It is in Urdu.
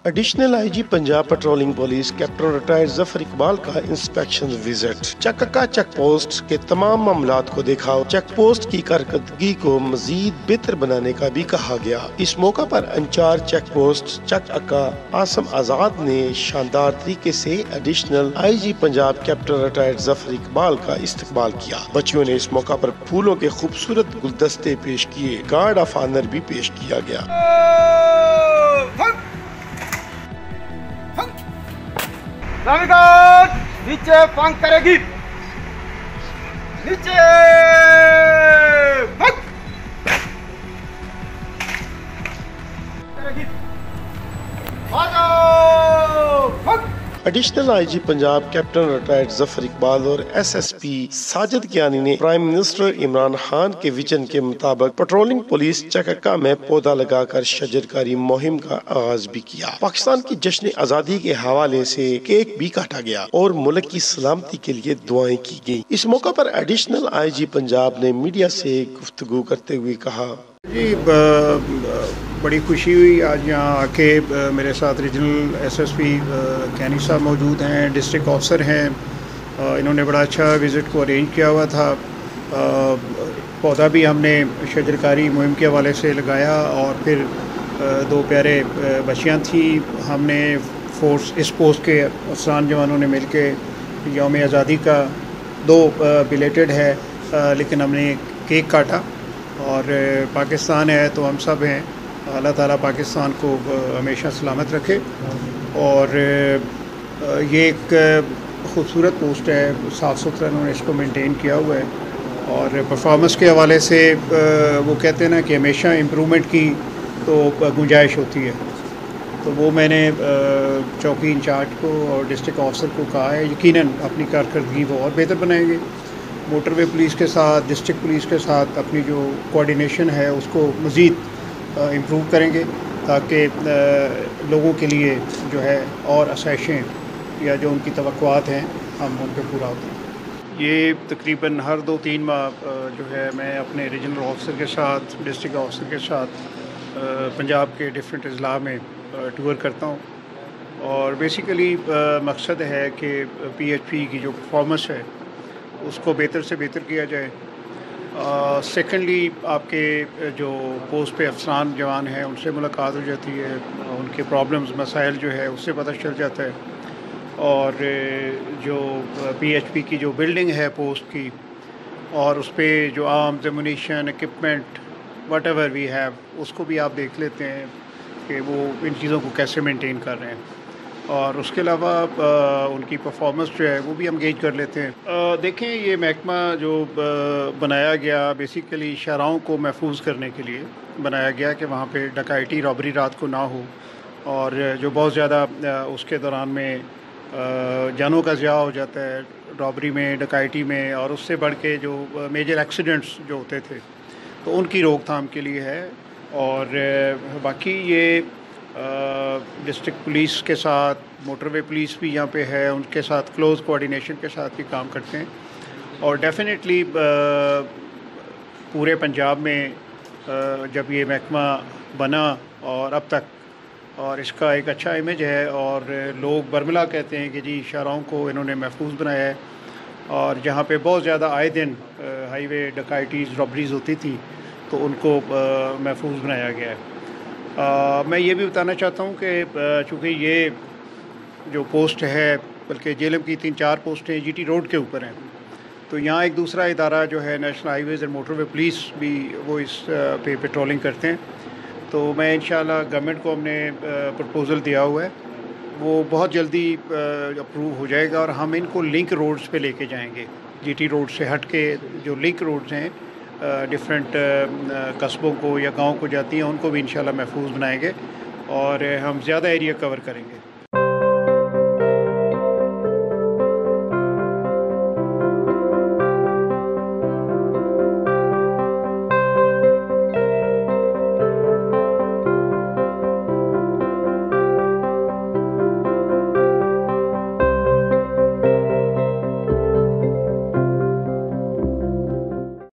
Additional I G Punjab patrolling police captain retired Zafar Iqbal کا انسپیکشن وزٹ۔ چککا چیک پوسٹ کے تمام معاملات کو دیکھا۔ چیک پوسٹ کی کارکردگی کو مزید بہتر بنانے کا بھی کہا گیا۔ اس موقع پر انچارج چیک پوسٹ چککا عاصم آزاد نے شاندار طریقے سے additional I G Punjab captain retired Zafar Iqbal کا استقبال کیا۔ بچیوں نے اس موقع پر پھولوں کے خوبصورت گلدستے پیش کیے۔ گارڈ آف آنر بھی پیش کیا گیا۔ نیچے پنکھ کرے گی، نیچے پنکھ کرے گی، additional I G Punjab captain retired Zafar Iqbal اور S S P Sajid Kiani نے پرائم منسٹر عمران خان کے ویژن کے مطابق پیٹرولنگ پولیس چککا میں پودا لگا کر شجرکاری مہم کا آغاز بھی کیا۔ پاکستان کی جشن آزادی کے حوالے سے کیک بھی کاٹا گیا اور ملک کی سلامتی کے لیے دعائیں کی گئیں۔ اس موقع پر ایڈیشنل آئی جی پنجاب نے میڈیا سے گفتگو کرتے ہوئے کہا، جی بڑی خوشی ہوئی آج یہاں آ کے۔ میرے ساتھ regional S S P Kiani صاحب موجود ہیں، ڈسٹرکٹ آفیسر ہیں۔ انہوں نے بڑا اچھا وزٹ کو ارینج کیا ہوا تھا۔ پودا بھی ہم نے شجرکاری مہم کے حوالے سے لگایا، اور پھر دو پیارے بچیاں تھیں۔ ہم نے اس پوسٹ کے افسران جوانوں نے مل کے یوم آزادی کا دو بلیٹڈ ہے، لیکن ہم نے کیک کاٹا۔ اور پاکستان ہے تو ہم سب ہیں، اللہ تعالیٰ پاکستان کو ہمیشہ سلامت رکھے۔ اور یہ ایک خوبصورت پوسٹ ہے، صاف ستھرا انہوں نے اس کو مینٹین کیا ہوا ہے۔ اور پرفارمنس کے حوالے سے وہ کہتے ہیں نا کہ ہمیشہ امپرومنٹ کی تو گنجائش ہوتی ہے، تو وہ میں نے چوکی انچارج کو اور ڈسٹرکٹ آفیسر کو کہا ہے یقیناً اپنی کارکردگی وہ اور بہتر بنائیں گے۔ موٹر وے پولیس کے ساتھ، ڈسٹرکٹ پولیس کے ساتھ اپنی جو کوآرڈینیشن ہے اس کو مزید امپروو کریں گے، تاکہ لوگوں کے لیے جو ہے اور آسائشیں یا جو ان کی توقعات ہیں ہم ان پہ پورا ہوتے ہیں۔ یہ تقریباً ہر 2-3 ماہ جو ہے میں اپنے ریجنل آفیسر کے ساتھ، ڈسٹرکٹ آفیسر کے ساتھ پنجاب کے ڈفرینٹ اضلاع میں ٹور کرتا ہوں، اور بیسیکلی مقصد ہے کہ پی ایچ پی کی جو پرفارمنس ہے اس کو بہتر سے بہتر کیا جائے۔ سیکنڈلی آپ کے جو پوسٹ پہ افسران جوان ہیں ان سے ملاقات ہو جاتی ہے، ان کے پرابلمز مسائل جو ہے اس سے پتہ چل جاتا ہے۔ اور جو پی ایچ پی کی جو بلڈنگ ہے پوسٹ کی، اور اس پہ جو arms, ammunition, equipment whatever we have, اس کو بھی آپ دیکھ لیتے ہیں کہ وہ ان چیزوں کو کیسے مینٹین کر رہے ہیں۔ اور اس کے علاوہ ان کی پرفارمنس جو ہے وہ بھی ہم گیج کر لیتے ہیں۔ دیکھیں، یہ محکمہ جو بنایا گیا بیسیکلی شاہراہوں کو محفوظ کرنے کے لیے بنایا گیا کہ وہاں پہ ڈکیتی، رابری رات کو نہ ہو، اور جو بہت زیادہ اس کے دوران میں جانوں کا ضیاع ہو جاتا ہے رابری میں، ڈکیتی میں، اور اس سے بڑھ کے جو میجر ایکسیڈنٹس جو ہوتے تھے تو ان کی روک تھام کے لیے ہے۔ اور باقی یہ ڈسٹرکٹ پولیس کے ساتھ، موٹر وے پولیس بھی یہاں پہ ہے، ان کے ساتھ کلوز کوآرڈینیشن کے ساتھ بھی کام کرتے ہیں۔ اور ڈیفینیٹلی پورے پنجاب میں جب یہ محکمہ بنا اور اب تک، اور اس کا ایک اچھا امیج ہے، اور لوگ برملا کہتے ہیں کہ جی شاہراہوں کو انہوں نے محفوظ بنایا ہے۔ اور جہاں پہ بہت زیادہ آئے دن ہائی وے ڈکیٹیز، رابریز ہوتی تھی تو ان کو محفوظ بنایا گیا ہے۔ میں یہ بھی بتانا چاہتا ہوں کہ چونکہ یہ جو پوسٹ ہے، بلکہ جیلم کی 3-4 پوسٹیں جی ٹی روڈ کے اوپر ہیں، تو یہاں ایک دوسرا ادارہ جو ہے national highways and motorway police بھی وہ اس پہ پیٹرولنگ کرتے ہیں۔ تو میں انشاءاللہ گورنمنٹ کو ہم نے پرپوزل دیا ہوا ہے، وہ بہت جلدی اپروو ہو جائے گا، اور ہم ان کو لنک روڈز پہ لے کے جائیں گے۔ جی ٹی روڈ سے ہٹ کے جو لنک روڈز ہیں ڈفرینٹ قصبوں کو یا گاؤں کو جاتی ہیں، ان کو بھی انشاءاللہ محفوظ بنائیں گے، اور ہم زیادہ ایریا کور کریں گے۔